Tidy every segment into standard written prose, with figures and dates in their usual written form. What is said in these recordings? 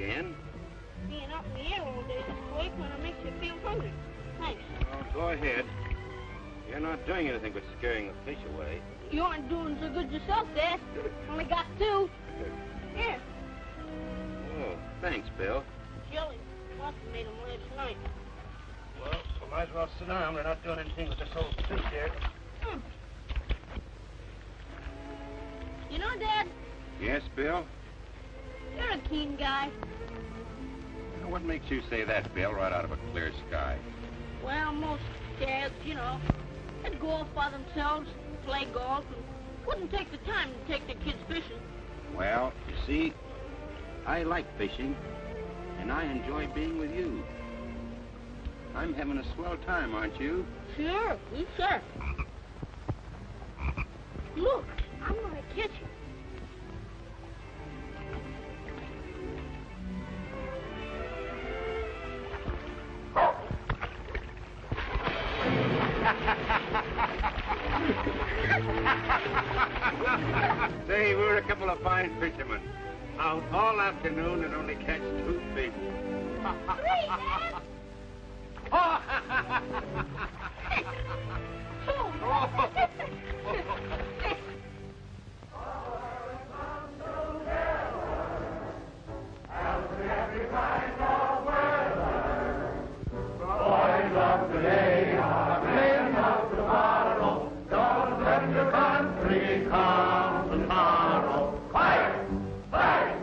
again. Being up in the air all day this way kind of makes you feel hungry. Thanks. Well, go ahead. You're not doing anything but scaring the fish away. You aren't doing so good yourself, Dad. Only got 2. Here. Oh, thanks, Bill. Jelly. Must have made them last night. Well, we might as well sit down. We're not doing anything with this old fish here. You know, Dad, Yes, Bill? you're a keen guy. What makes you say that, Bill, right out of a clear sky? Well, most dads, they'd go off by themselves, play golf, and wouldn't take the time to take their kids fishing. Well, you see, I like fishing, and I enjoy being with you. I'm having a swell time, aren't you? Sure, you sure. Look, I'm gonna catch you. Say, we're a couple of fine fishermen. Out all afternoon and only catch 2 fish. Great, Dad! Boys of today are men of tomorrow. Don't let your country come to sorrow. Fight! Fight!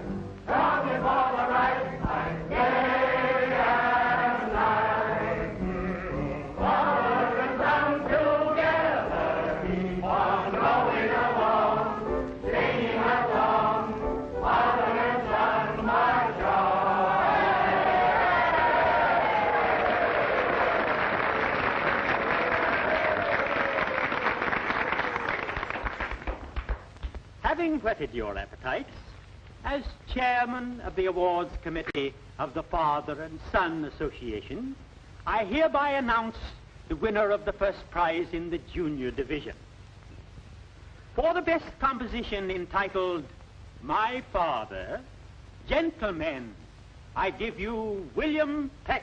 Strongly for the right fight, day and night. Forward and down together, keep on going along, singing our song, father and son march on. Having whetted your appetites, as chairman of the awards committee of the Father and Son Association, I hereby announce the winner of the first prize in the junior division. For the best composition entitled My Father, gentlemen, I give you William Peck.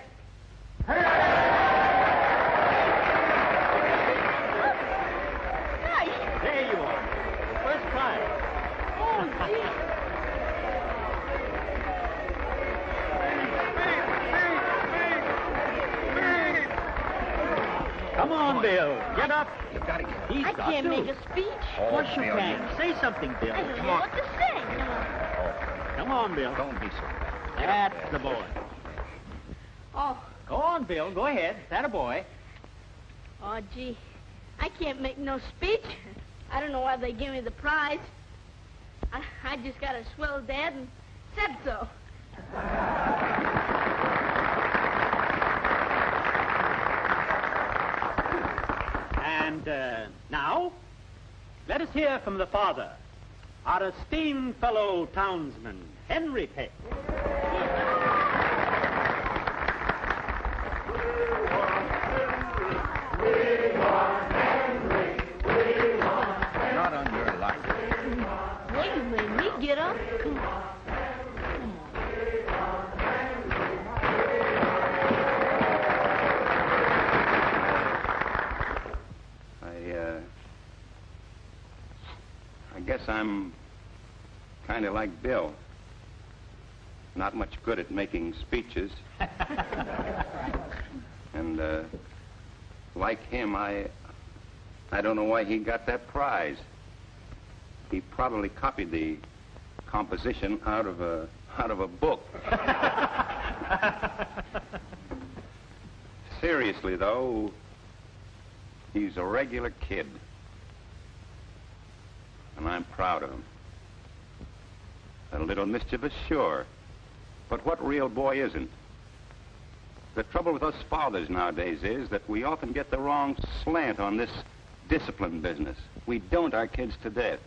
There you are. First prize. Oh, gee. Come on, Bill. Get up. You gotta get up. He's I got can't to. make a speech. Of course you Bill, can. Say something, Bill. I don't Come know on. what to say. Come on, Bill. Don't be so bad. That's the boy. Oh, Go on, Bill. Go ahead. That a boy. oh, gee. I can't make no speech. I don't know why they give me the prize. I just got a swell dad and said so. And now, let us hear from the father, our esteemed fellow townsman, Henry Peck. Not on your life. Well, you made me get up. Come on. I guess I'm kind of like Bill. Not much good at making speeches. And like him, I don't know why he got that prize. He probably copied the composition out of a book. Seriously, though, he's a regular kid. And I'm proud of him. A little mischievous, sure. But what real boy isn't? The trouble with us fathers nowadays is that we often get the wrong slant on this discipline business. We don't our kids to death.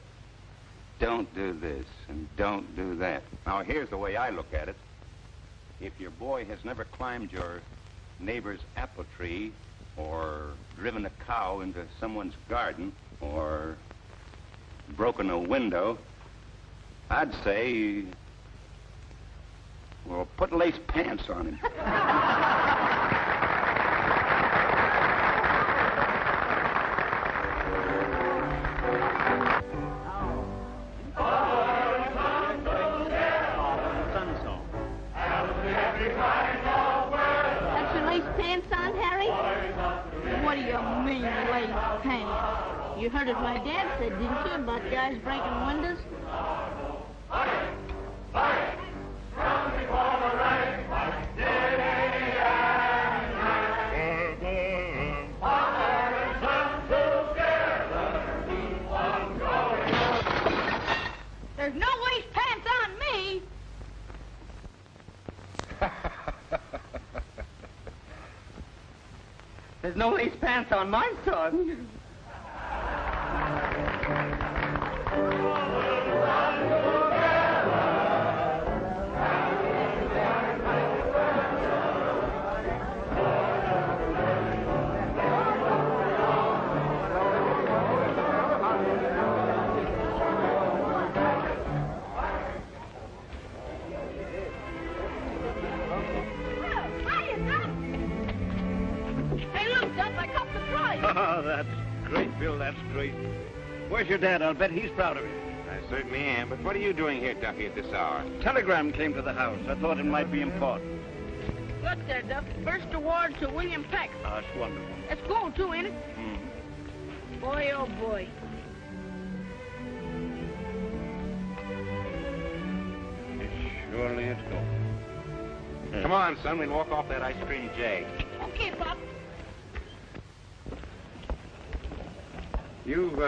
Don't do this and don't do that. Now, here's the way I look at it. If your boy has never climbed your neighbor's apple tree or driven a cow into someone's garden or broken a window, I'd say Well, put lace pants on him. That's your lace pants on, Harry? What do you mean, lace pants? You heard what my dad said, didn't you, about guys breaking windows? There's no lace pants on me! There's no lace pants on my son. Oh, that's great, Bill, that's great. Where's your dad? I'll bet he's proud of you. I certainly am, but what are you doing here, Duffy, at this hour? Telegram came to the house. I thought it might be important. Look there, Duff. First award to William Peck. Oh, it's wonderful. That's gold, too, ain't it? Boy, oh, boy. Surely it's gold. Come on, son, we'll walk off that ice cream jag. Okay, Pop. You've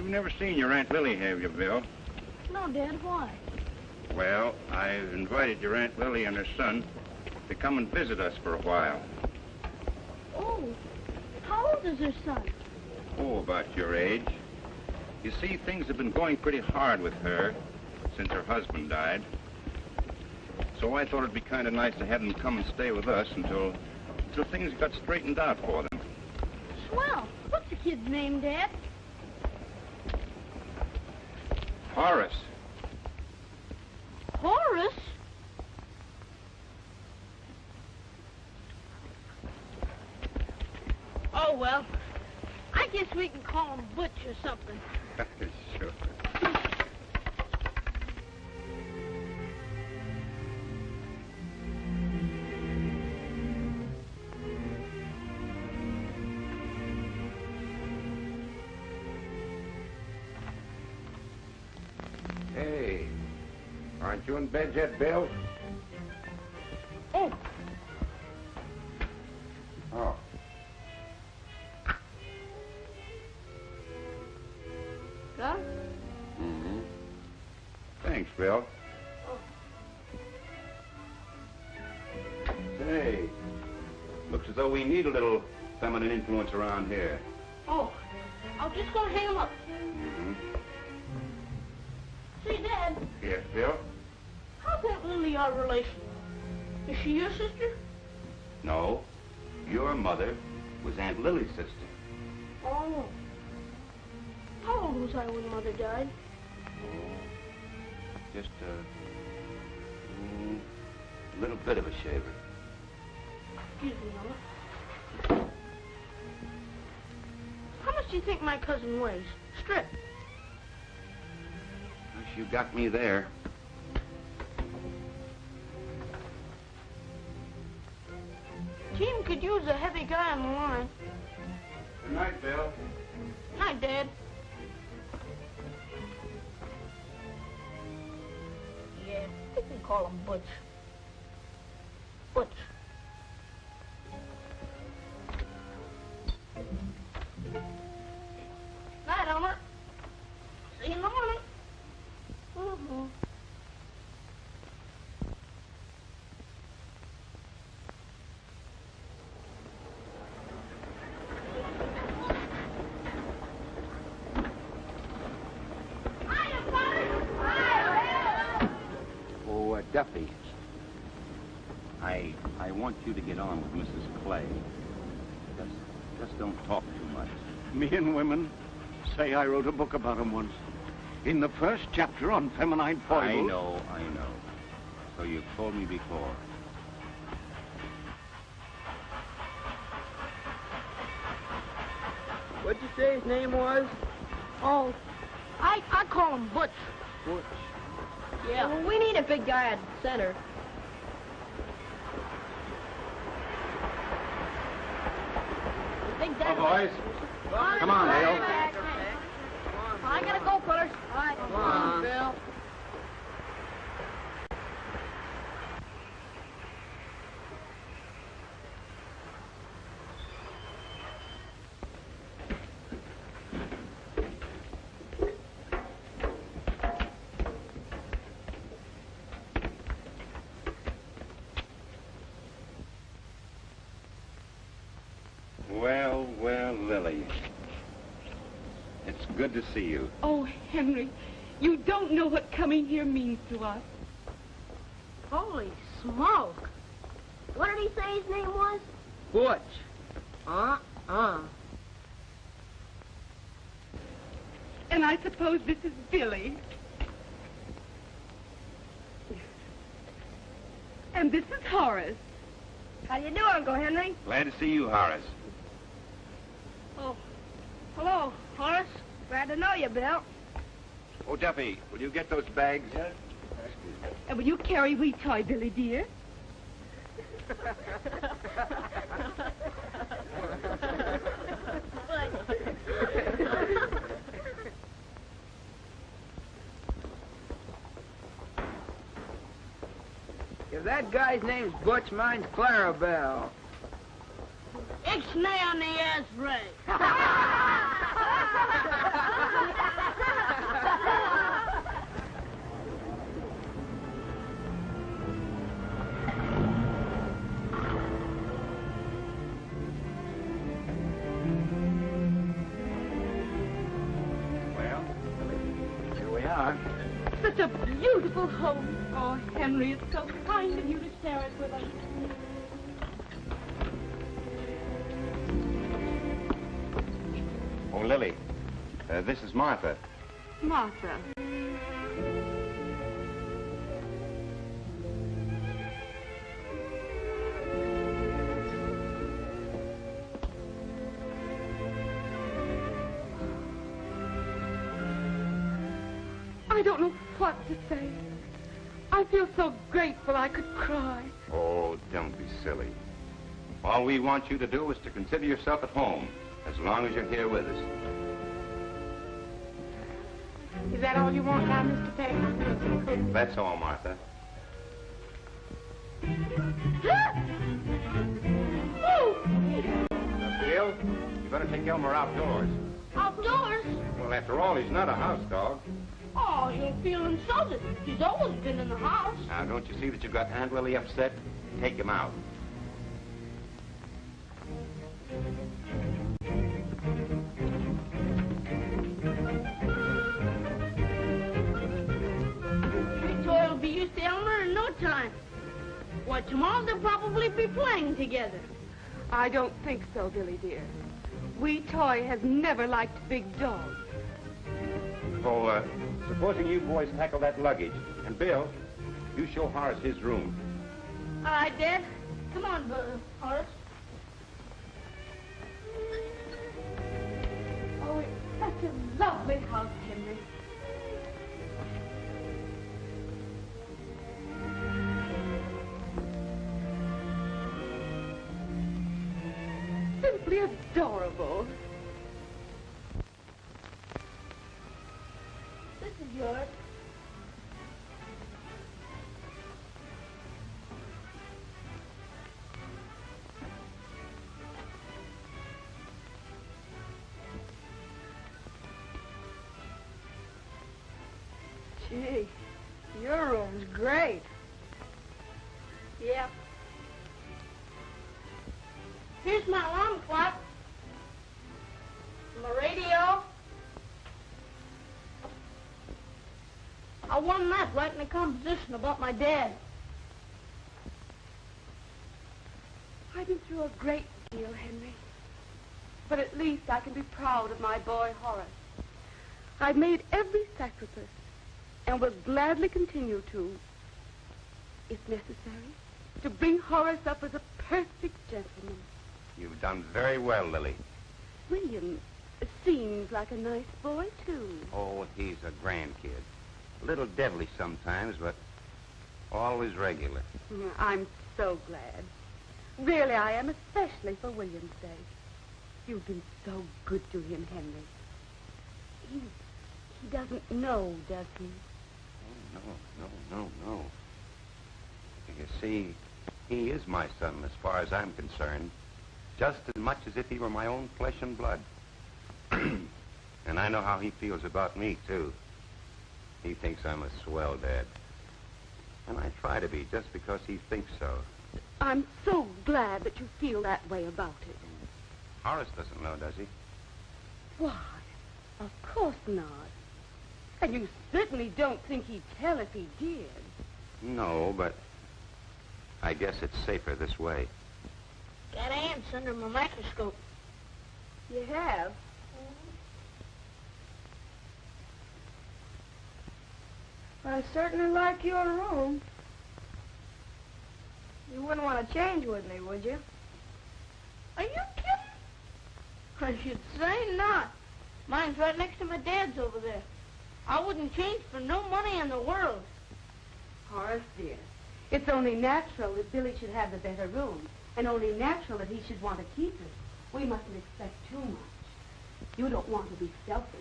never seen your Aunt Lily, have you, Bill? No, Dad, why? Well, I've invited your Aunt Lily and her son to come and visit us for a while. Oh, how old is her son? Oh, about your age. You see, things have been going pretty hard with her since her husband died. So I thought it'd be kind of nice to have them come and stay with us until things got straightened out for them. Swell. What's the kid's name, Dad? Horace. Horace? Oh, well, I guess we can call him Butch or something. Sure. Hey, aren't you in bed yet, Bill? Oh. Oh. Huh? Mm-hmm. Thanks, Bill. Say, looks as though we need a little feminine influence around here. Oh, I was just going to hang him up. Mm-hmm. Say, Dad, Yes, Bill? how's Aunt Lily our relation? Is she your sister? No, your mother was Aunt Lily's sister. Oh. How old was I when Mother died? Just a little bit of a shaver. Excuse me, Mama. How much do you think my cousin weighs? Strip. Wish you got me there. Team could use a heavy guy on the line. Good night, Bill. Night, Dad. Yeah, we can call him Butch. Butch. Night, Elmer. See you in the morning. Mm-hmm. Oh, Duffy. I want you to get on with Mrs. Clay. Just don't talk too much. Me and women say I wrote a book about 'em once. In the first chapter on feminine foibles. I know. So you've fooled me before. What'd you say his name was? Oh, I call him Butch. Butch. Yeah. Well, we need a big guy at the center. Big Come Daddy. on, boys. Come on, Dale. I gotta go, fellas. All right. Come on, Bill. Well, well, Lily. It's good to see you. Oh, Henry, you don't know what coming here means to us. Holy smoke. What did he say his name was? Butch. And I suppose this is Billy. And this is Horace. How do you do, Uncle Henry? Glad to see you, Horace. Oh, hello, Horace. Glad to know you, Bill. Oh, Duffy, will you get those bags? Yes. And will you carry wee toy, Billy dear? If that guy's name's Butch, mine's Clarabelle. Ixnay on the ass ray. Well, here we are. Such a beautiful home. Oh, Henry, it's so kind of you to share it with us. Oh, Lily, this is Martha. Martha. I don't know what to say. I feel so grateful I could cry. Oh, don't be silly. All we want you to do is to consider yourself at home, as long as you're here with us. Is that all you want now, Mr. Peck? That's all, Martha. Bill, you better take Elmer outdoors. Outdoors? Well, after all, he's not a house dog. Oh, he'll feel insulted. He's always been in the house. Now, don't you see that you've got Aunt Lily upset? Take him out. Big Toy will be used to Elmer in no time. Why, tomorrow they'll probably be playing together. I don't think so, Billy dear. Wee Toy has never liked big dogs. Oh, supposing you boys tackle that luggage. And Bill, you show Horace his room. All right, Dad. Come on, Horace. Oh, it's such a lovely house, Henry. Simply adorable. This is yours. Gee, your room's great. Yeah. Here's my alarm clock. My radio. I won that right in the competition about my dad. I've been through a great deal, Henry. But at least I can be proud of my boy, Horace. I've made every sacrifice and will gladly continue to, if necessary, to bring Horace up as a perfect gentleman. You've done very well, Lily. William seems like a nice boy, too. Oh, he's a grand kid. A little devilish sometimes, but always regular. I'm so glad. Really, I am, especially for William's sake. You've been so good to him, Henry. He doesn't know, does he? Oh, no. You see, he is my son as far as I'm concerned, just as much as if he were my own flesh and blood. And I know how he feels about me, too. He thinks I'm a swell dad. And I try to be, just because he thinks so. I'm so glad that you feel that way about it. Horace doesn't know, does he? Why, of course not. And you certainly don't think he'd tell if he did. No, but I guess it's safer this way. Got ants under my microscope. You have? I certainly like your room. You wouldn't want to change with me, would you? Are you kidding? I should say not. Mine's right next to my dad's over there. I wouldn't change for no money in the world. Horace, dear, it's only natural that Billy should have the better room, and only natural that he should want to keep it. We mustn't expect too much. You don't want to be selfish,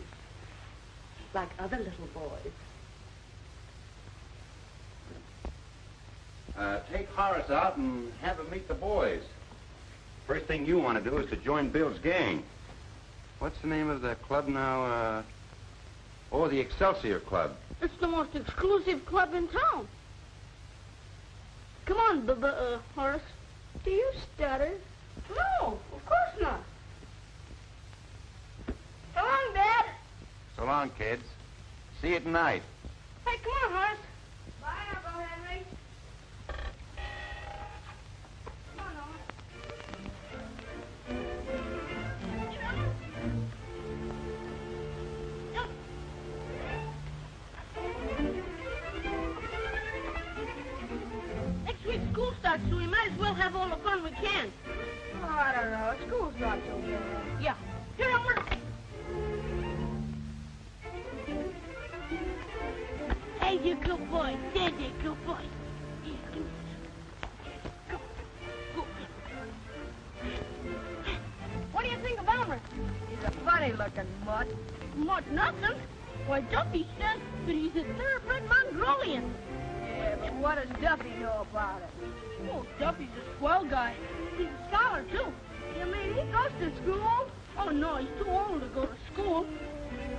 like other little boys. Take Horace out and have him meet the boys. First thing you want to do is to join Bill's gang. What's the name of the club now? Oh, the Excelsior Club. It's the most exclusive club in town. Come on, Horace. Do you stutter? No, of course not. So long, Dad. So long, kids. See you tonight. Hey, come on, Horace. Bye, Uncle Henry. Come on, Horace. Next week school starts, so we might as well have all the fun we can. Oh, I don't know. School's not so bad. Yeah. Here, Elmer. Hey, you good boy. There, good boy. Yeah, come on. Go. What do you think of Elmer? He's a funny-looking mutt. Mutt nothing. Why, Duffy says that he's a thoroughbred Mongolian. Yeah, but what does Duffy know about it? Oh, Duffy's a swell guy. He's a scholar, too. You mean he goes to school? Oh, no, he's too old to go to school.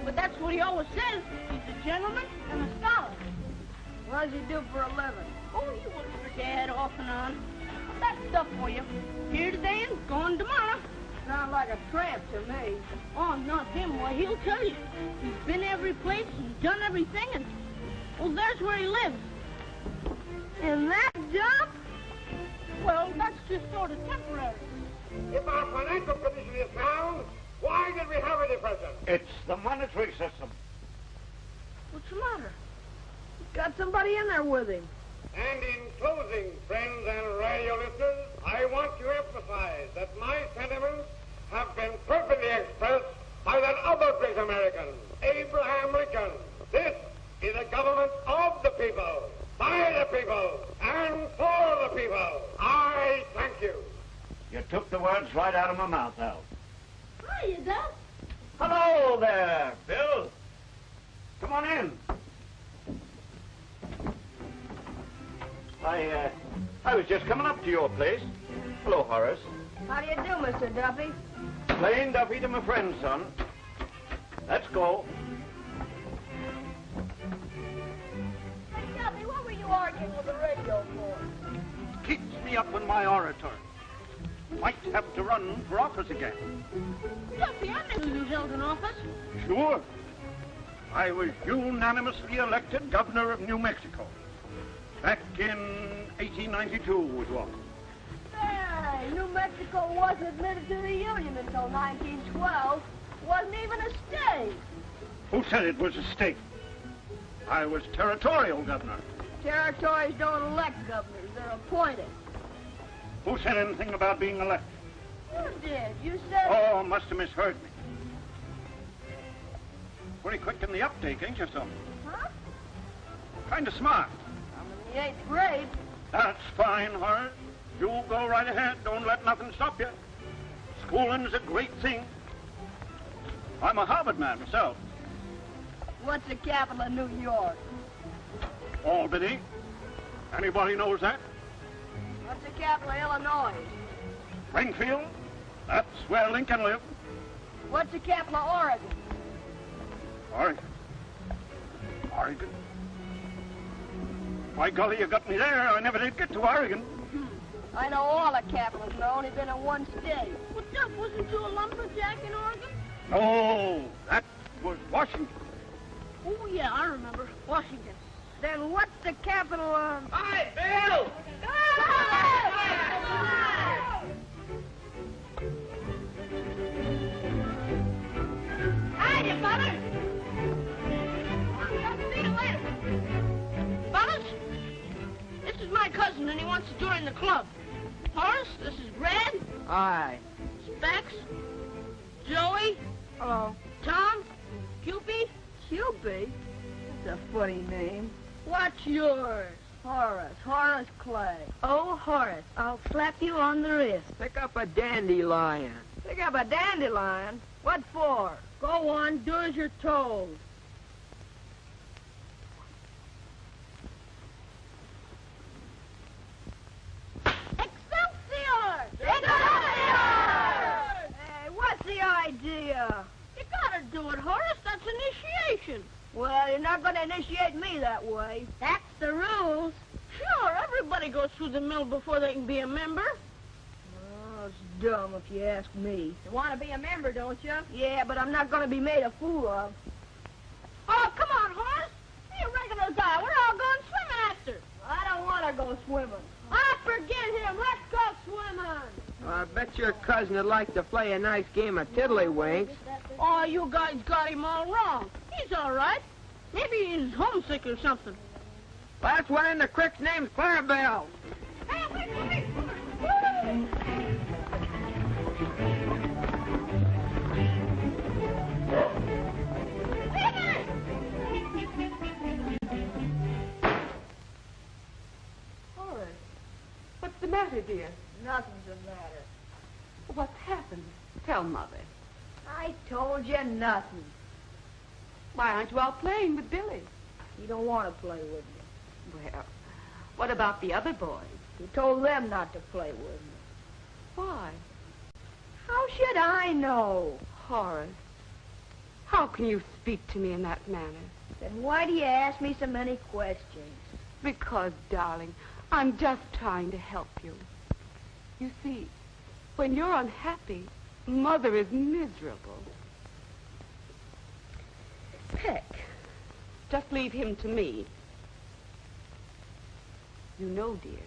But that's what he always says. He's a gentleman and a scholar. What does he do for a living? Oh, he works for Dad off and on. That's stuff for you. Here today and gone tomorrow. Sounds like a tramp to me. Oh, not him. Why, he'll tell you. He's been every place and done everything, and, well, there's where he lives. In that job? Well, that's just sort of temporary. If our financial condition is sound, why did we have a depression? It's the monetary system. What's the matter? He's got somebody in there with him. And in closing, friends and radio listeners, I want to emphasize that my sentiments have been perfectly expressed by that other great American, Abraham Lincoln. This is a government of the people, by the people, and for the people. I thank you. You took the words right out of my mouth, Al. Hiya, Dad. Hello there, Bill. Come on in. I was just coming up to your place. Hello, Horace. How do you do, Mr. Duffy? Plain Duffy to my friend, son. Let's go. Hey, Duffy, what were you arguing with the radio for? Keeps me up in my oratory. Might have to run for office again. Duffy, I knew you held an office. Sure. I was unanimously elected governor of New Mexico. Back in 1892 was what? Hey, New Mexico wasn't admitted to the Union until 1912. Wasn't even a state. Who said it was a state? I was territorial governor. Territories don't elect governors. They're appointed. Who said anything about being elected? You did. You said... Oh, must have misheard me. Pretty quick in the uptake, ain't you, son? Huh? Kind of smart. I'm in the 8th grade. That's fine, Horace. You go right ahead. Don't let nothing stop you. Schooling's a great thing. I'm a Harvard man myself. What's the capital of New York? Albany. Anybody knows that? What's the capital of Illinois? Springfield. That's where Lincoln lived. What's the capital of Oregon? Oregon. Oregon? By golly, you got me there. I never did get to Oregon. I know all the capitals, and I've only been in one state. What's up? Wasn't you a lumberjack in Oregon? No, that was Washington. Oh, yeah, I remember. Washington. Then what's the capital of... Hi, Bill! Hiya, Father. See you later. Fellas, this is my cousin, and he wants to join the club. Horace, this is Brad. Hi. Specs. Joey. Hello. Tom. Cupid. Cupid? That's a funny name. What's yours? Horace. Horace Clay. Oh, Horace, I'll slap you on the wrist. Pick up a dandelion. Pick up a dandelion? What for? Go on, do as you're told. Excelsior! Hey, what's the idea? You gotta do it, Horace. That's initiation. Well, you're not going to initiate me that way. That's the rules. Sure, everybody goes through the mill before they can be a member. Oh, it's dumb if you ask me. You want to be a member, don't you? Yeah, but I'm not going to be made a fool of. Oh, come on, Horace. Be a regular guy. We're all going swimming after. I don't want to go swimming. Ah, forget him. Let's go swimming. I bet your cousin would like to play a nice game of tiddlywinks. Oh, you guys got him all wrong. He's all right. Maybe he's homesick or something. Last one in the creek's name's Clarabelle. Hey, wait. Horace, what's the matter, dear? Nothing's the matter. What's happened? Tell Mother. I told you nothing. Why aren't you out playing with Billy? He don't want to play with me. Well, what about the other boys? He told them not to play with me. Why? How should I know? Horace, how can you speak to me in that manner? Then why do you ask me so many questions? Because, darling, I'm just trying to help you. You see, when you're unhappy, Mother is miserable. Peck, just leave him to me. You know, dear,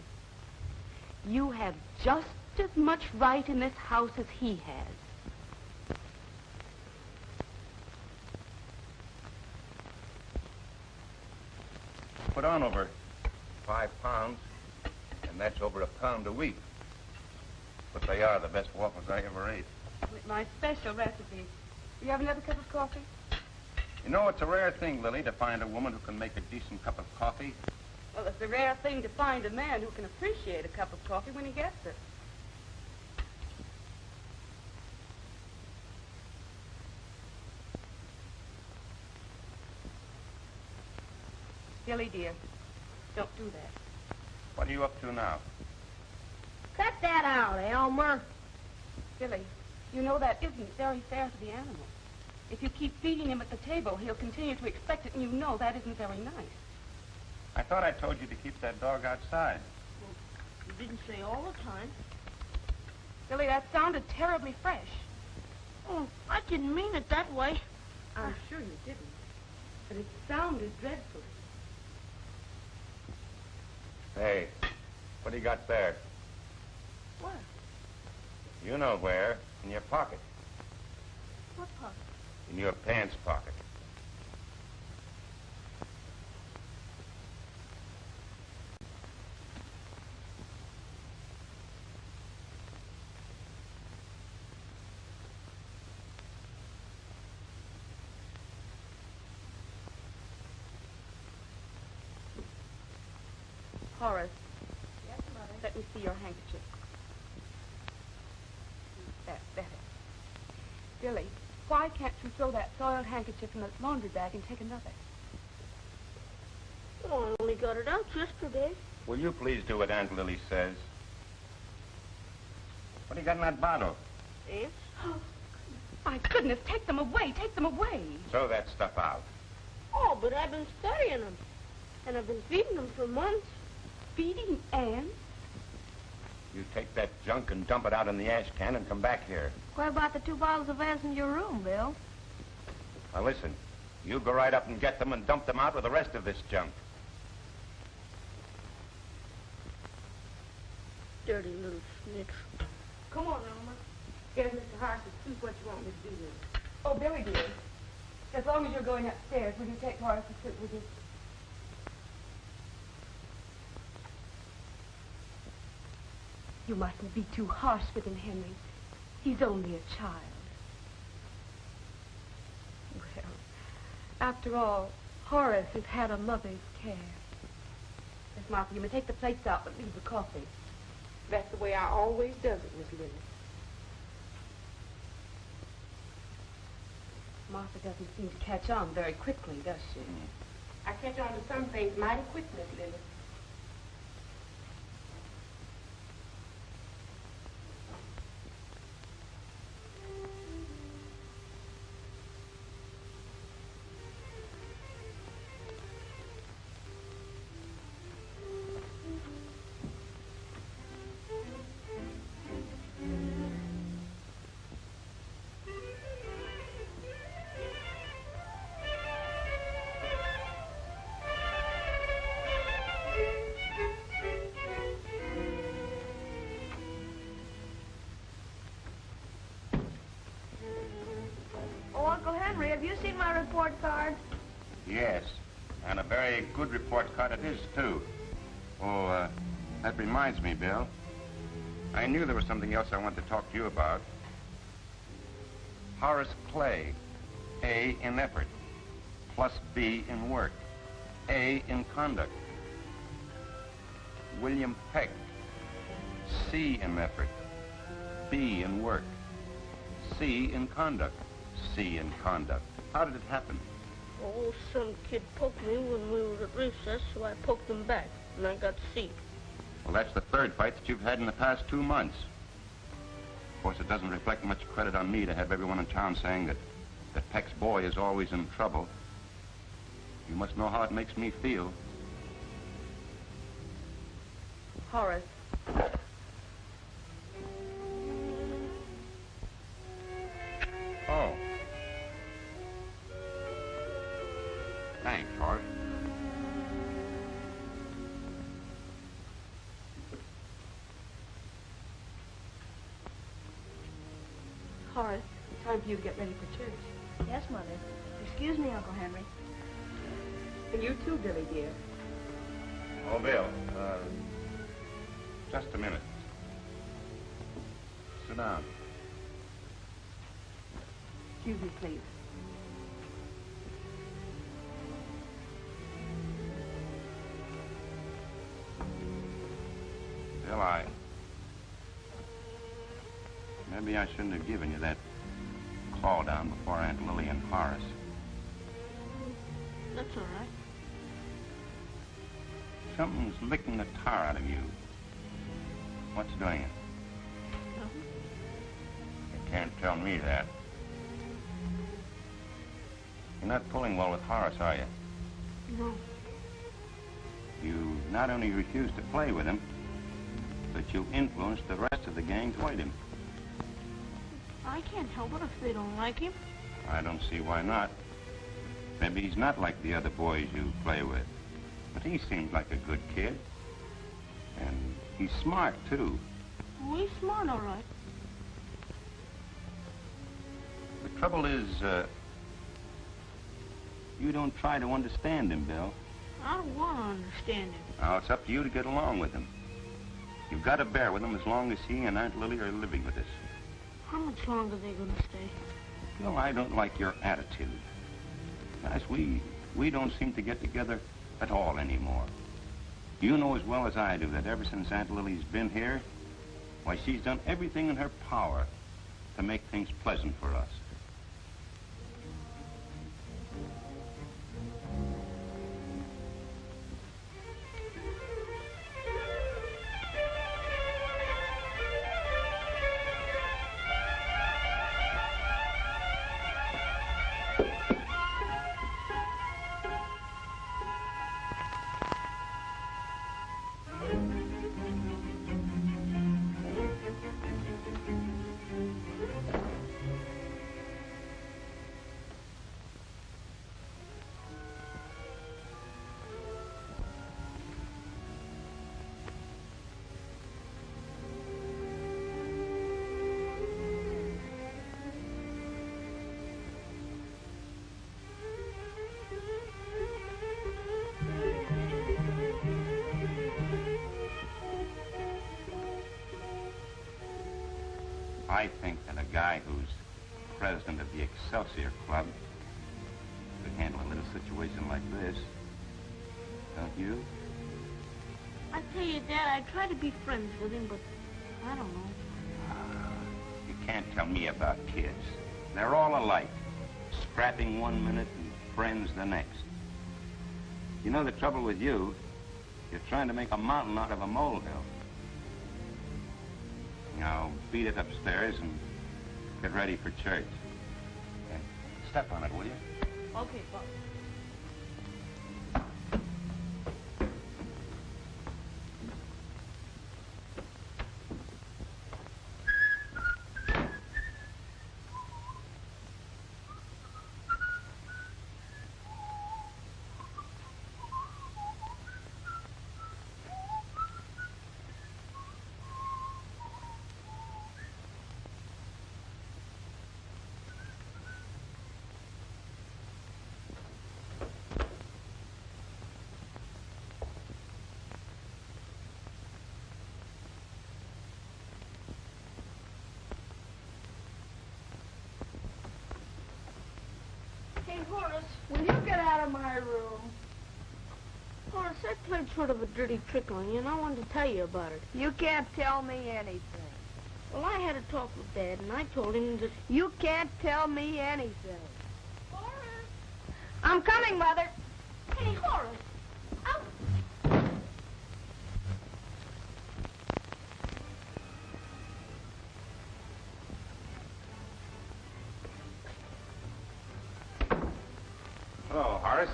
you have just as much right in this house as he has. Put on over 5 pounds, and that's over a pound a week. But they are the best waffles I ever ate. With my special recipe. You have another cup of coffee? You know, it's a rare thing, Lily, to find a woman who can make a decent cup of coffee. Well, it's a rare thing to find a man who can appreciate a cup of coffee when he gets it. Billy, dear, don't do that. What are you up to now? Cut that out, Elmer. Billy, you know that isn't very fair to the animal. If you keep feeding him at the table, he'll continue to expect it, and you know that isn't very nice. I thought I told you to keep that dog outside. You didn't say all the time. Billy, that sounded terribly fresh. Oh, I didn't mean it that way. I'm sure you didn't. But it sounded dreadful. Hey, what do you got there? What? You know where. In your pocket. What pocket? In your pants pocket. Horace, Yes, Mother. let me see your handkerchief. That's better. Billy, why can't you throw that soiled handkerchief in the laundry bag and take another? Oh, I only got it out yesterday. Will you please do what Aunt Lily says? What do you got in that bottle? Ants? Oh, my goodness, take them away, take them away. Throw that stuff out. Oh, but I've been studying them. And I've been feeding them for months. Feeding ants? You take that junk and dump it out in the ash can and come back here. What about the 2 bottles of ants in your room, Bill? Now listen, you go right up and get them and dump them out with the rest of this junk. Dirty little snitch. Come on, Elmer. Here's Mr. Horace to see what you want me to do with it. Oh, Billy, dear. As long as you're going upstairs, will you take Horace to sit with you? You mustn't be too harsh with him, Henry. He's only a child. Well, after all, Horace has had a mother's care. Miss Martha, you may take the plates out, but leave the coffee. That's the way I always does it, Miss Lily. Martha doesn't seem to catch on very quickly, does she? I catch on to some things mighty quick, Miss Lily. Oh, Uncle Henry, have you seen my report card? Yes, and a very good report card it is, too. Oh, that reminds me, Bill. I knew there was something else I wanted to talk to you about. Horace Clay, A in effort, plus B in work, A in conduct. William Peck, C in effort, B in work, C in conduct, C in conduct. How did it happen? Oh, some kid poked me when we were at recess, so I poked him back, and I got C. Well, that's the third fight that you've had in the past 2 months. Of course, it doesn't reflect much credit on me to have everyone in town saying that Peck's boy is always in trouble. You must know how it makes me feel. Horace. Oh. Thanks, Horace. Horace, it's time for you to get ready for church. Yes, Mother. Excuse me, Uncle Henry. And you too, Billy, dear. Oh, Bill, just a minute. Sit down. Excuse me, please. Bill, maybe I shouldn't have given you that call down before Aunt Lily and Horace. That's all right. Something's licking the tar out of you. What's doing it? Nothing. You can't tell me that. You're not pulling well with Horace, are you? No. You not only refuse to play with him, but you influence the rest of the gang toward him. I can't help it if they don't like him. I don't see why not. Maybe he's not like the other boys you play with. But he seems like a good kid. And he's smart, too. Oh, he's smart, all right. The trouble is, you don't try to understand him, Bill. I don't want to understand him. Now, it's up to you to get along with him. You've got to bear with him as long as he and Aunt Lily are living with us. How much longer are they going to stay? Bill, I don't like your attitude. Guys, we don't seem to get together at all anymore. You know as well as I do that ever since Aunt Lily's been here, why, she's done everything in her power to make things pleasant for us. I think that a guy who's president of the Excelsior Club could handle a little situation like this. Don't you? I tell you, Dad, I try to be friends with him, but I don't know. You can't tell me about kids. They're all alike. Scrapping one minute and friends the next. You know the trouble with you? You're trying to make a mountain out of a molehill. Now, beat it upstairs and get ready for church. And step on it, will you? Okay, Pop. Hey, Horace, Will you get out of my room? Horace, I played sort of a dirty trick on you, and I wanted to tell you about it. You can't tell me anything. Well, I had a talk with Dad, and I told him that... You can't tell me anything. Horace! I'm coming, Mother. Hey, Horace! Out! Hello, Horace.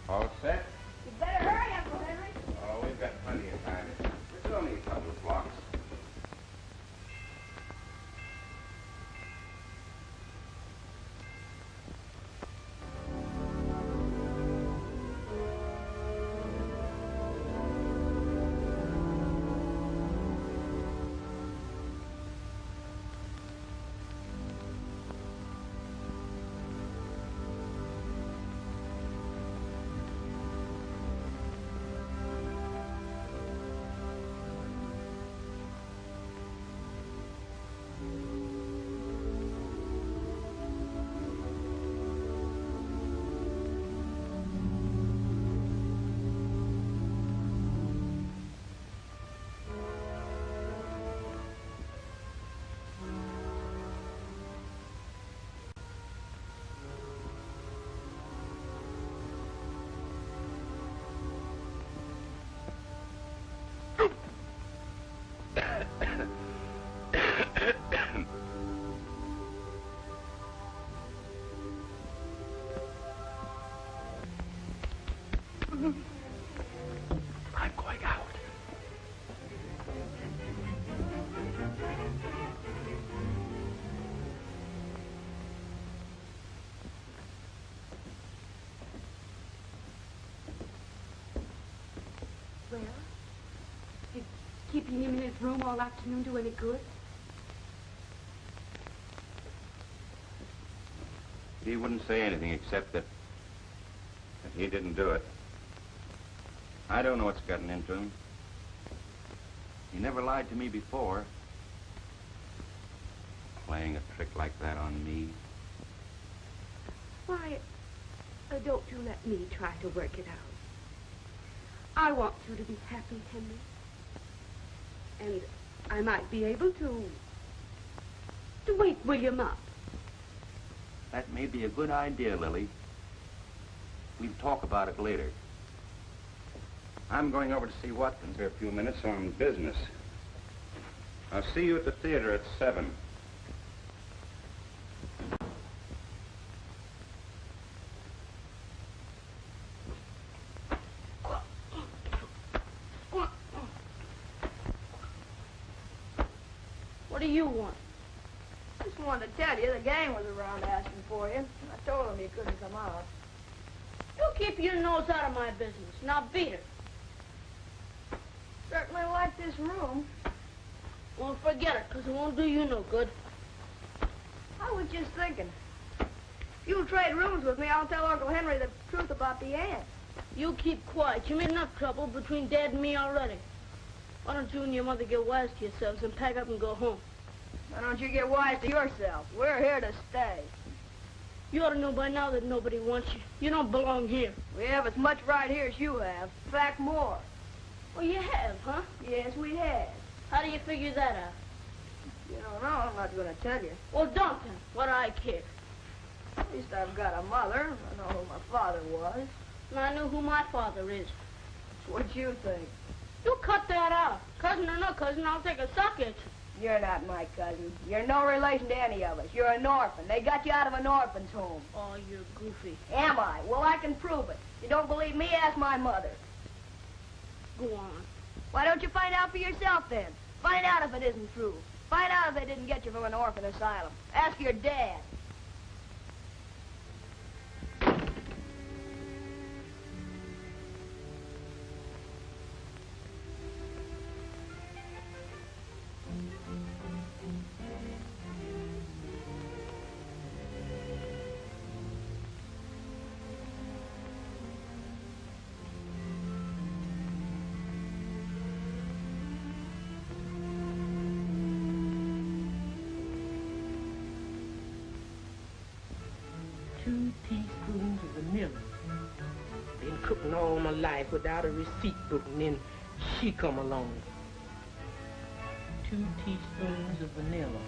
All set? You better hurry, Uncle Henry. Oh, we've got plenty of time. It's only a couple of blocks. I'm going out. Well, did keeping him in his room all afternoon do any good? He wouldn't say anything except that he didn't do it. I don't know what's gotten into him. He never lied to me before. Playing a trick like that on me. Why, don't you let me try to work it out. I want you to be happy, Henry. And I might be able to wake William up. That may be a good idea, Lily. We'll talk about it later. I'm going over to see Watkins here a few minutes on business. I'll see you at the theater at 7. What do you want? Just wanted to tell you the gang was around asking for you. I told them you couldn't come out. You keep your nose out of my business. Now beat it. Certainly like this room. Well, forget it, because it won't do you no good. I was just thinking. You'll trade rooms with me, I'll tell Uncle Henry the truth about the ants. You keep quiet. You made enough trouble between Dad and me already. Why don't you and your mother get wise to yourselves and pack up and go home? Why don't you get wise to yourself? We're here to stay. You ought to know by now that nobody wants you. You don't belong here. We have as much right here as you have. In fact, more. Well, you have, huh? Yes, we have. How do you figure that out? You don't know, I'm not going to tell you. Well, don't then. What do I care? At least I've got a mother. I know who my father was. And I know who my father is. What you think? You cut that out. Cousin or no cousin, I'll take a sock at you. You're not my cousin. You're no relation to any of us. You're an orphan. They got you out of an orphan's home. Oh, you're goofy. Am I? Well, I can prove it. You don't believe me? Ask my mother. Go on. Why don't you find out for yourself, then? Find out if it isn't true. Find out if they didn't get you from an orphan asylum. Ask your dad. Been cooking all my life without a receipt book, and then she come along. 2 teaspoons of vanilla.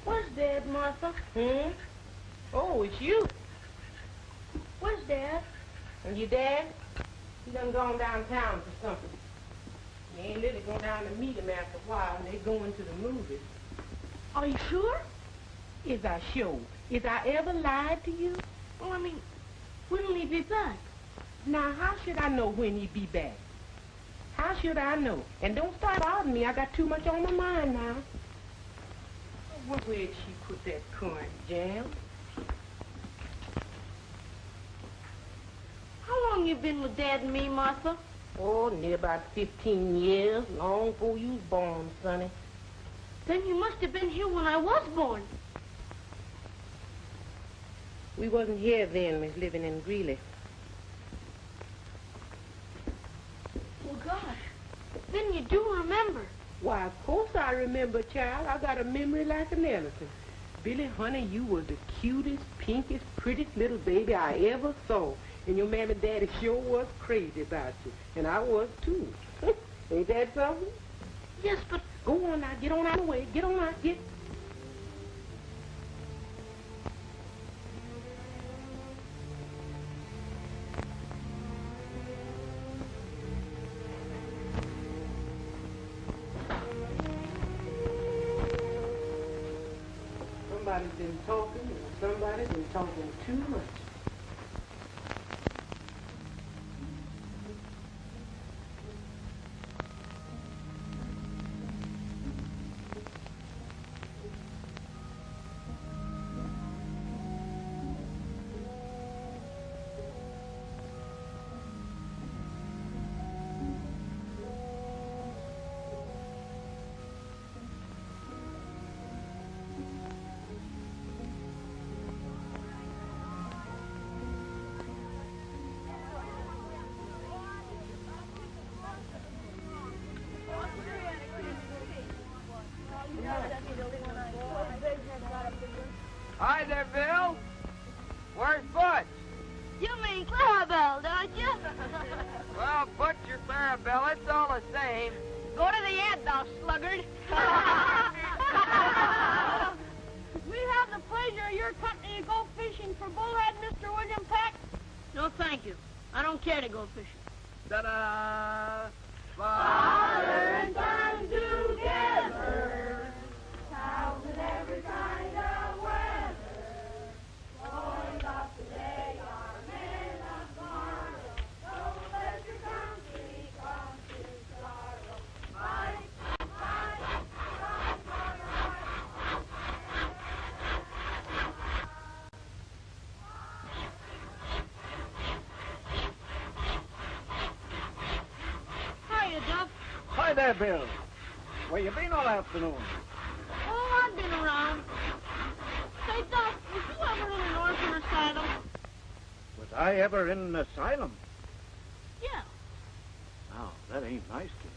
Where's Dad, Martha? Oh, it's you. Where's Dad? And your dad? He done gone downtown for something. Me and Lily go down to meet him after a while, and they going to the movies. Are you sure? Is I sure? Is I ever lied to you? Well, I mean, when will he be back? Now, how should I know when he be back? How should I know? And don't start bothering me. I got too much on my mind now. Where'd she put that currant jam? How long you been with Dad and me, Martha? Oh, near about 15 years, long before you was born, sonny. Then you must have been here when I was born. We wasn't here then. We was living in Greeley. Well, gosh, then you do remember. Why, of course I remember, child. I got a memory like an elephant. Billy, honey, you was the cutest, pinkest, prettiest little baby I ever saw. And your mammy and daddy sure was crazy about you. And I was, too. Ain't that something? Yes, but... Go on now. Get on out of the way. Get on out. Get... Somebody's been talking, and somebody's been talking too much. or Clarabelle, it's all the same. Go to the ad, thou sluggard. We have the pleasure of your company to go fishing for bullhead, Mr. William Peck. No, thank you. I don't care to go fishing. Ta-da! Father and son together, cows in every kind of weather. Boys of today are men of tomorrow. Don't let your country come to sorrow. Fight, fight, fight, fight, fight. Hiya, Duff. Hi there, Bill. Where you been all afternoon? Oh, I've been around. Say, Duff, was you ever in an orphan asylum? Was I ever in an asylum? Yeah. Now, that ain't nice, kid.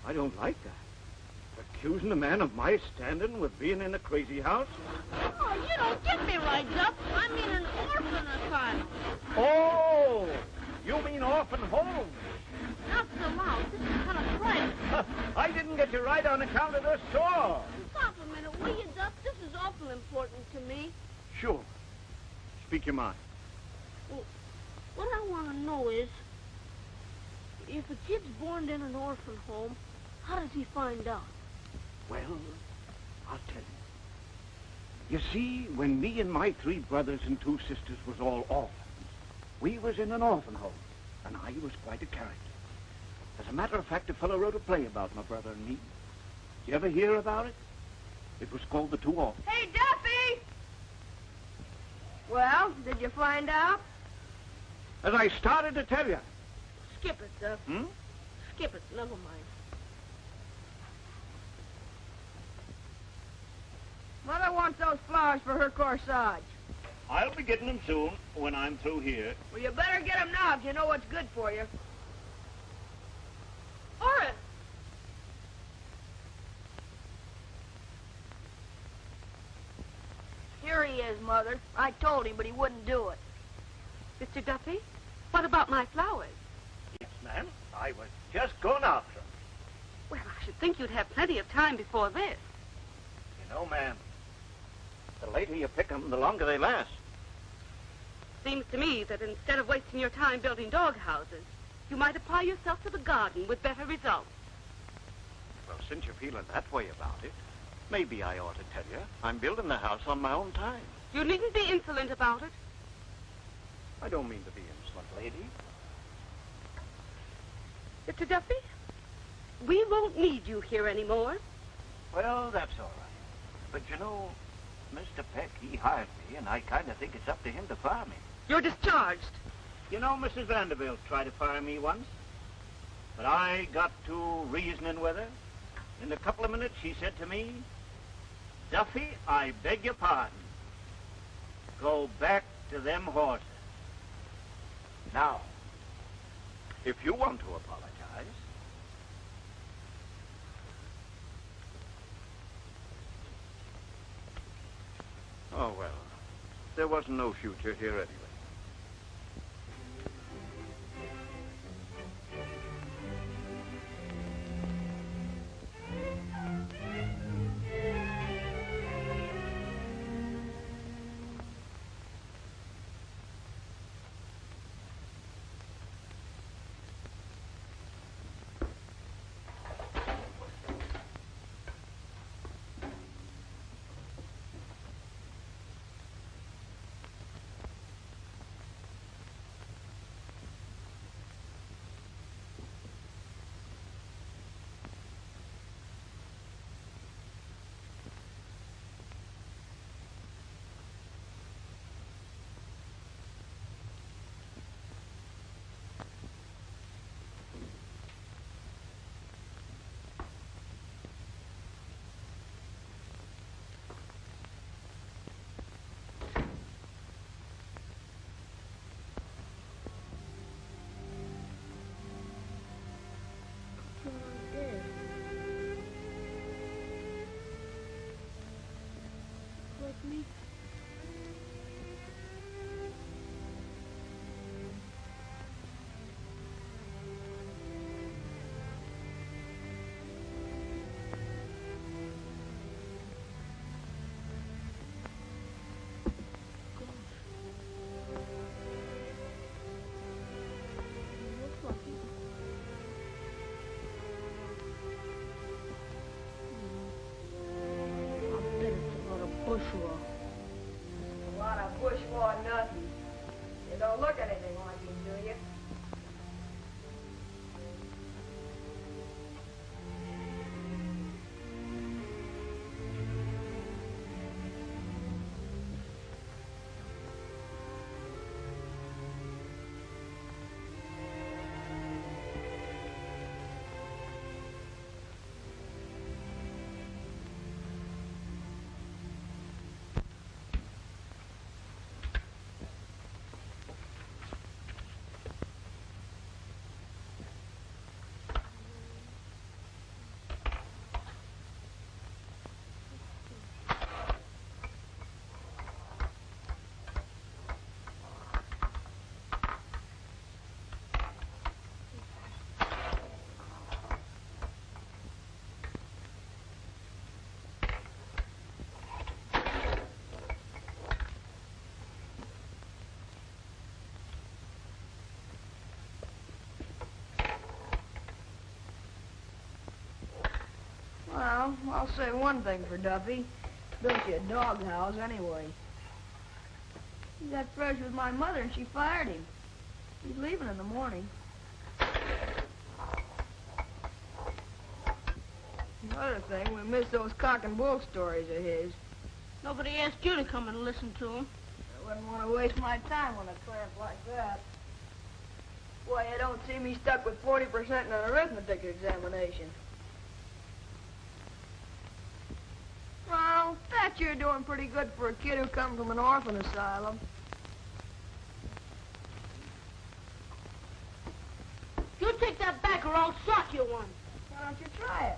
I don't like that. Accusing a man of my standing with being in a crazy house? Oh, you don't get me right, Duff. I'm in an orphan asylum. Oh! You mean orphan home? Not so loud. This is kind of private. I didn't get you right on account of the store. Stop a minute, will you, Duff? This is awful important to me. Sure. Speak your mind. Well, what I want to know is, if a kid's born in an orphan home, how does he find out? Well, I'll tell you. You see, when me and my 3 brothers and 2 sisters was all orphans, we was in an orphan home, and I was quite a character. As a matter of fact, a fellow wrote a play about my brother and me. Did you ever hear about it? It was called The 2 Orphans. Hey, Duffy! Well, did you find out? As I started to tell you. Skip it, Duff. Hmm? Skip it. Never mind. Mother wants those flowers for her corsage. I'll be getting them soon, when I'm through here. Well, you better get them now if you know what's good for you. Horace! Here he is, Mother. I told him, but he wouldn't do it. Mr. Duffy, what about my flowers? Yes, ma'am. I was just going after them. Well, I should think you'd have plenty of time before this. You know, ma'am, the later you pick them, the longer they last. Seems to me that instead of wasting your time building dog houses, you might apply yourself to the garden with better results. Well, since you're feeling that way about it, maybe I ought to tell you I'm building the house on my own time. You needn't be insolent about it. I don't mean to be insolent, lady. Mr. Duffy, we won't need you here anymore. Well, that's all right. But you know, Mr. Peck, he hired me, and I kind of think it's up to him to fire me. You're discharged. You know, Mrs. Vanderbilt tried to fire me once, but I got to reasoning with her. In a couple of minutes, she said to me, Duffy, I beg your pardon. Go back to them horses. Now, if you want to apologize. Oh, well, there wasn't no future here anyway. Me? bush war. A lot of bush war nothing. You don't look anything like him, do you? Well, I'll say one thing for Duffy. Built you a doghouse anyway. He got fresh with my mother and she fired him. He's leaving in the morning. Another thing, we missed those cock and bull stories of his. Nobody asked you to come and listen to them. I wouldn't want to waste my time on a tramp like that. Boy, you don't see me stuck with 40% in an arithmetic examination. Well, that you're doing pretty good for a kid who come from an orphan asylum. You take that back or I'll sock you one. Why don't you try it?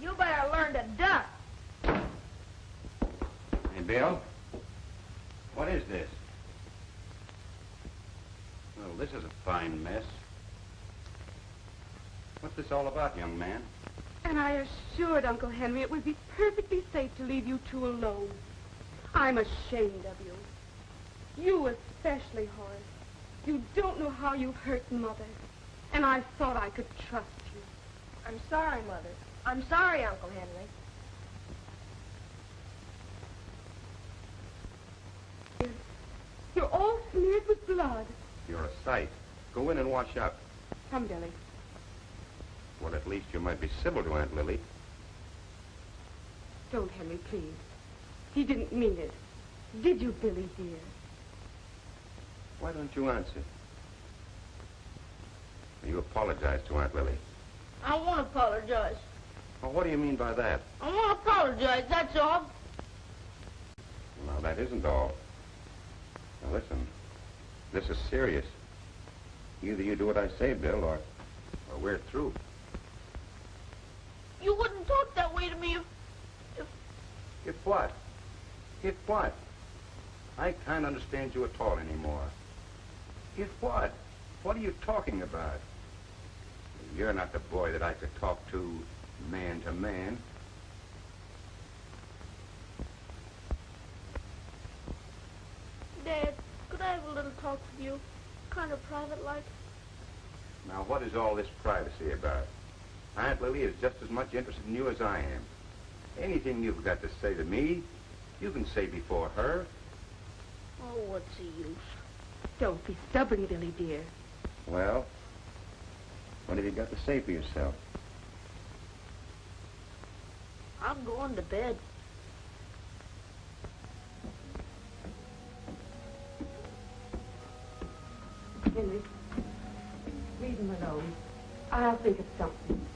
You better learn to duck. Hey, Bill. What is this? Well, this is a fine mess. What's this all about, young man? And I assured Uncle Henry it would be perfectly safe to leave you two alone. I'm ashamed of you. You especially, Horace. You don't know how you've hurt Mother. And I thought I could trust you. I'm sorry, Mother. I'm sorry, Uncle Henry. You're all smeared with blood. You're a sight. Go in and wash up. Come, Billy. Well, at least you might be civil to Aunt Lily. Don't, Henry, please. He didn't mean it. Did you, Billy, dear? Why don't you answer? You apologize to Aunt Lily. I won't apologize. Well, what do you mean by that? I won't apologize, that's all. Well, that isn't all. Now, listen. This is serious. Either you do what I say, Bill, or we're through. You wouldn't talk that way to me if... If what? If what? I can't understand you at all anymore. If what? What are you talking about? You're not the boy that I could talk to man to man. Dad, could I have a little talk with you? Kind of private-like? Now, what is all this privacy about? Aunt Lily is just as much interested in you as I am. Anything you've got to say to me, you can say before her. Oh, what's the use? Don't be stubborn, Billy, dear. Well, what have you got to say for yourself? I'm going to bed. Henry, leave him alone. I'll think of something.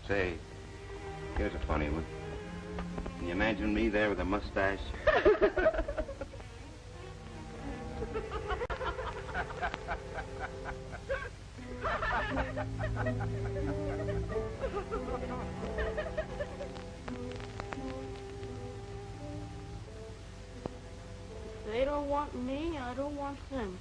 Say, here's a funny one. Can you imagine me there with a mustache? If they don't want me, I don't want them.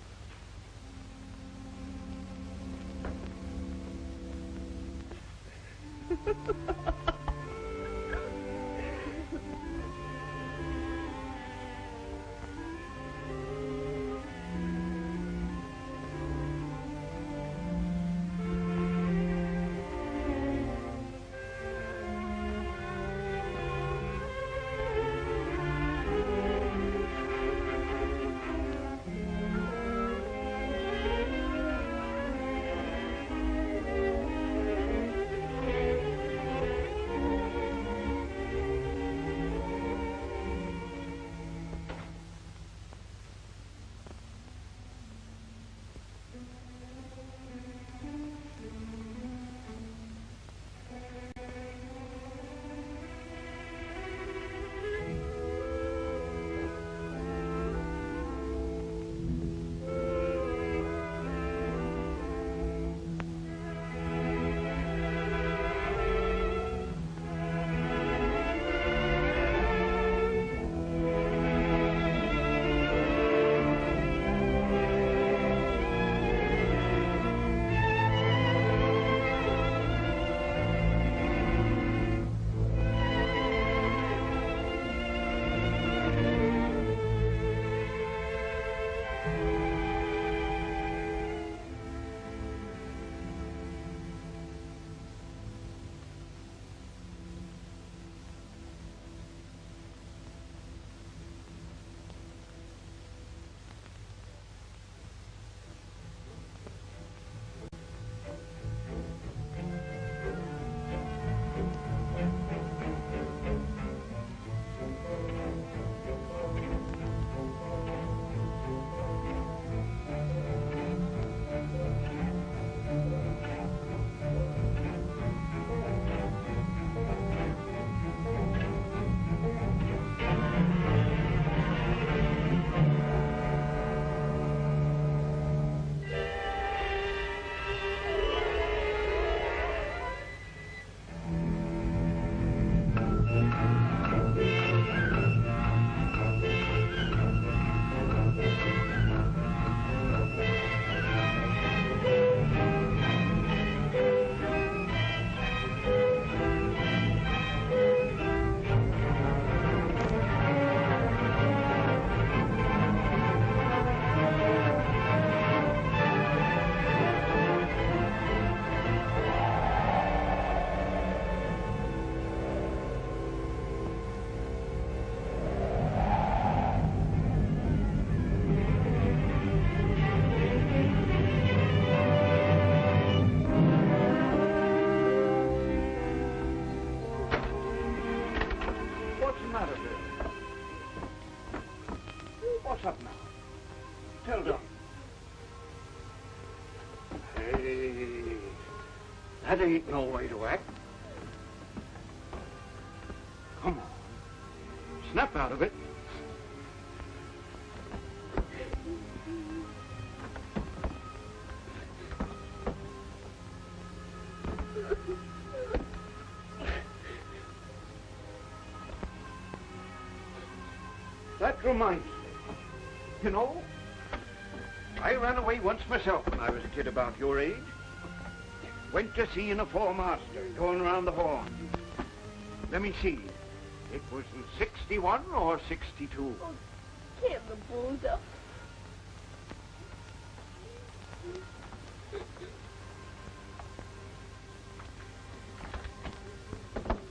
What's up now? Tell Doc. Hey, that ain't no way to act. Come on. Snap out of it. That reminds me. You know, I ran away once myself when I was a kid about your age. Went to see a four-master going around the horn. Let me see. It was in 61 or 62. Oh, give the booze up.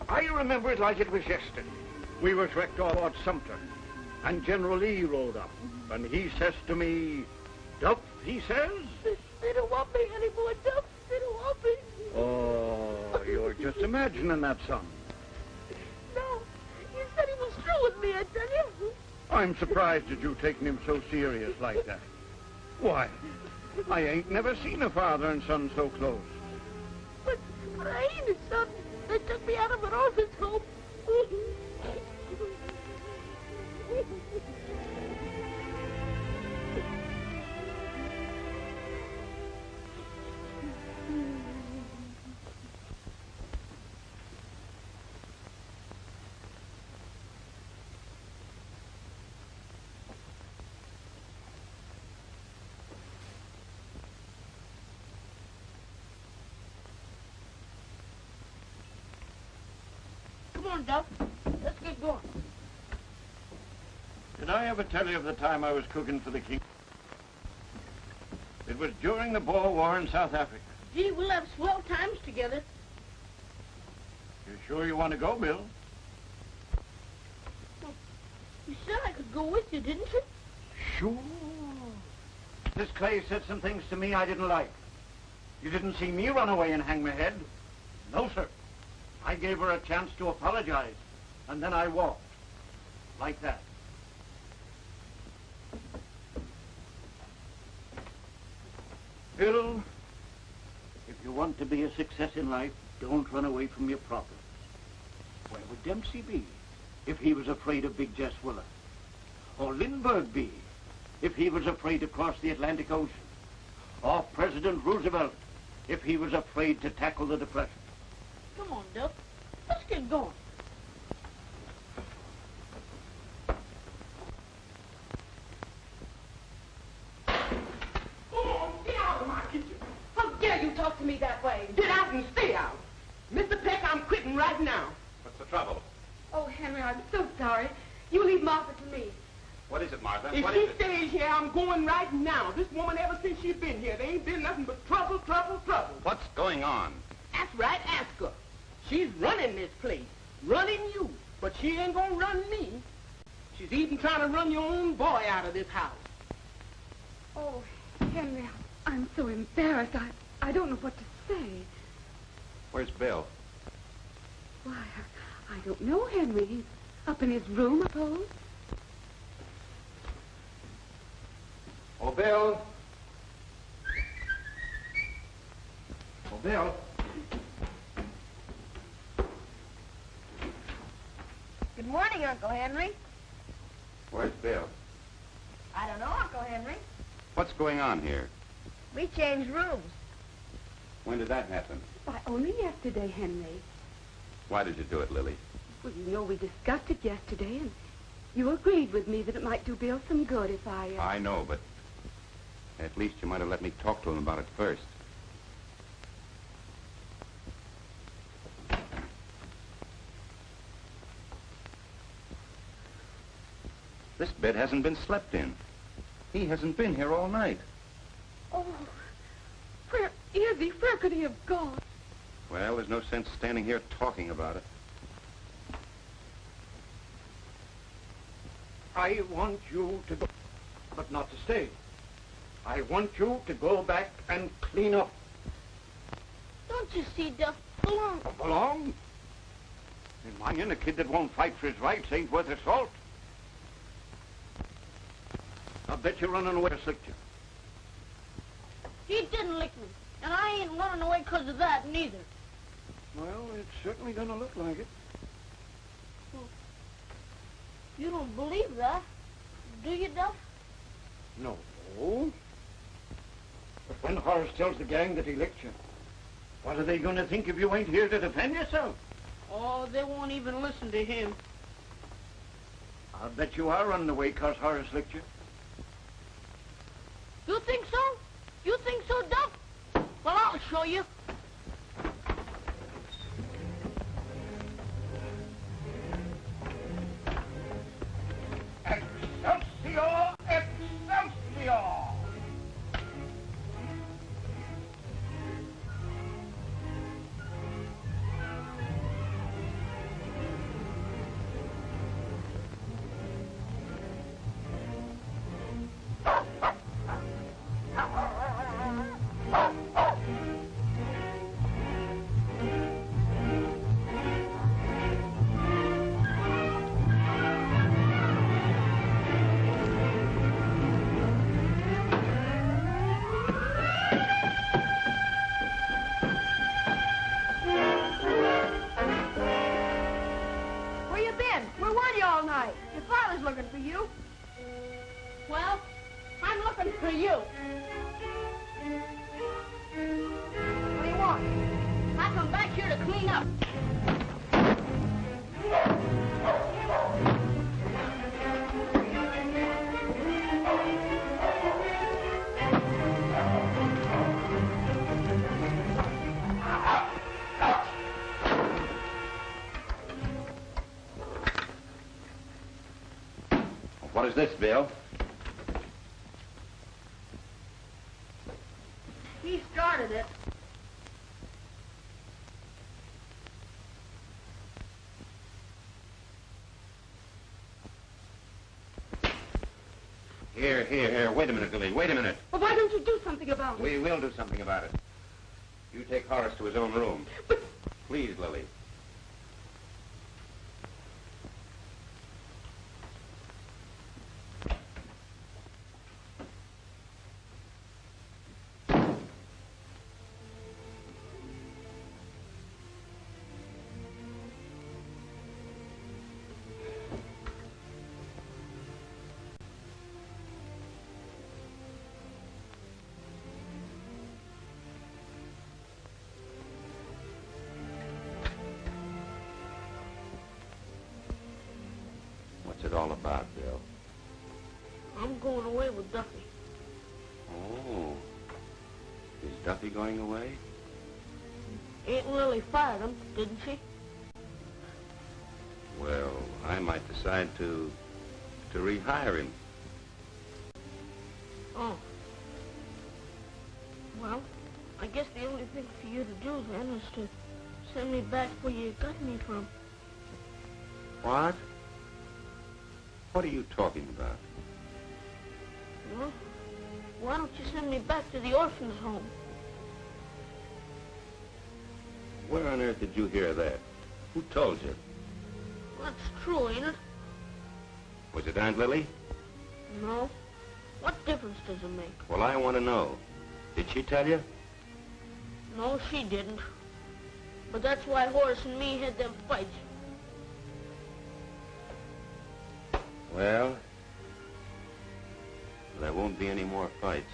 I remember it like it was yesterday. We was wrecked off Fort Sumter, and General Lee rode up, and he says to me, "Duff," he says. They don't want me anymore, Duff. They don't want me. Oh, you're just imagining that, son. No, he said he was through with me, I tell you. I'm surprised at you taking him so serious like that. Why, I ain't never seen a father and son so close. But I ain't his son. on, Duff. Let's get going. Did I ever tell you of the time I was cooking for the king? It was during the Boer War in South Africa. Gee, we'll have swell times together. You sure you want to go, Bill? You said I could go with you, didn't you? Sure. Miss Clay said some things to me I didn't like. You didn't see me run away and hang my head. No, sir. I gave her a chance to apologize, and then I walked. Like that. Bill, if you want to be a success in life, don't run away from your problems. Where would Dempsey be if he was afraid of Big Jess Willer? Or Lindbergh be if he was afraid to cross the Atlantic Ocean? Or President Roosevelt if he was afraid to tackle the Depression? Come on, Duff. Let's get going. Oh, get out of my kitchen. How dare you talk to me that way? Get out and stay out. Mr. Peck, I'm quitting right now. What's the trouble? Oh, Henry, I'm so sorry. You leave Martha to me. What is it, Martha? If What she is it? stays here, I'm going right now. This woman, ever since she's been here, there ain't been nothing but trouble, trouble, trouble. What's going on? That's right, ask her. She's running this place, running you, but she ain't gonna run me. She's even trying to run your own boy out of this house. Oh, Henry, I'm so embarrassed. I don't know what to say. Where's Bill? Why, I don't know, Henry. He's up in his room, I suppose. Oh, Bill. Oh, Bill. Good morning, Uncle Henry. Where's Bill? I don't know, Uncle Henry. What's going on here? We changed rooms. When did that happen? Why, only yesterday, Henry. Why did you do it, Lily? Well, you know, we discussed it yesterday, and you agreed with me that it might do Bill some good if I... I know, but at least you might have let me talk to him about it first. This bed hasn't been slept in. He hasn't been here all night. Oh, where is he? Where could he have gone? Well, there's no sense standing here talking about it. I want you to go, but not to stay. I want you to go back and clean up. Don't you see, Duff? Belong. Belong? In my opinion, a kid that won't fight for his rights ain't worth his salt. I bet you're running away to slick you. He didn't lick me, and I ain't running away because of that, neither. Well, it's certainly gonna look like it. You don't believe that, do you, Duff? No. But when Horace tells the gang that he licked you, what are they gonna think if you ain't here to defend yourself? Oh, they won't even listen to him. I'll bet you are running away 'cause Horace licked you. You think so? You think so, Duff? Well, I'll show you. Excelsior! Excelsior! Where you been? Where were you all night? Your father's looking for you. Well, I'm looking for you. What do you want? I come back here to clean up. What is this, Bill? He started it. Here. Wait a minute, Lily. Wait a minute. Well, why don't you do something about it? We will do something about it. You take Horace to his own room. But... Please, Lily. What's it all about, Bill? I'm going away with Duffy. Oh. Is Duffy going away? Aunt Lily fired him, didn't she? Well, I might decide to rehire him. Oh. Well, I guess the only thing for you to do then is to send me back where you got me from. What? What are you talking about? Well, why don't you send me back to the orphan's home? Where on earth did you hear that? Who told you? That's true, ain't it? Was it Aunt Lily? No. What difference does it make? Well, I want to know. Did she tell you? No, she didn't. But that's why Horace and me had them fights. Well, there won't be any more fights.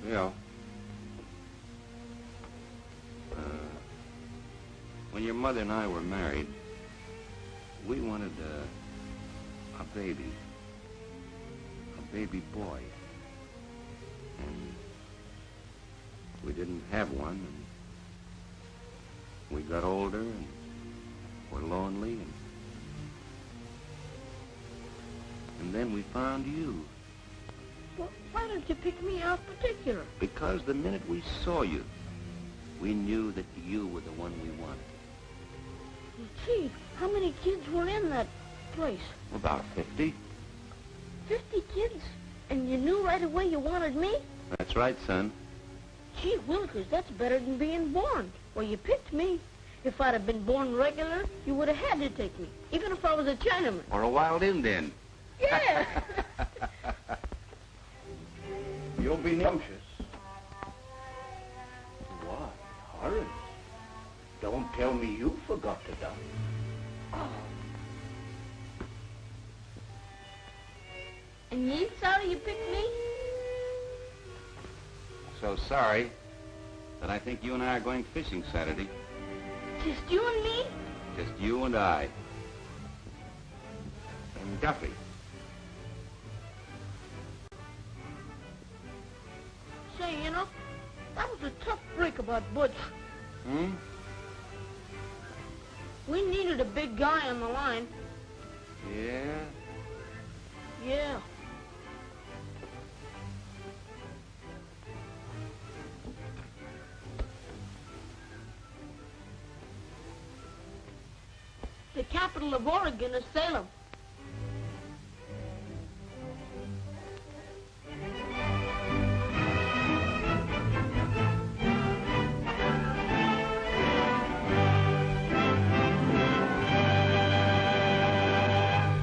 Yeah. When your mother and I were married, we wanted a baby boy. And we didn't have one, and we got older and were lonely, and then we found you. Well, why don't you pick me out particular? Because the minute we saw you, we knew that you were the one we wanted. Gee, how many kids were in that place? About 50. 50 kids? And you knew right away you wanted me? That's right, son. Gee willikers, that's better than being born. Well, you picked me. If I'd have been born regular, you would have had to take me, even if I was a Chinaman. Or a wild Indian. Yeah. You'll be numptious. What, Horace? Don't tell me you forgot to dump. And you ain't sorry you picked me? So sorry that I think you and I are going fishing Saturday. Just you and me? Just you and I. And Duffy. Say, you know, that was a tough break about Butch. Hmm? We needed a big guy on the line. Yeah? Yeah. The capital of Oregon is Salem.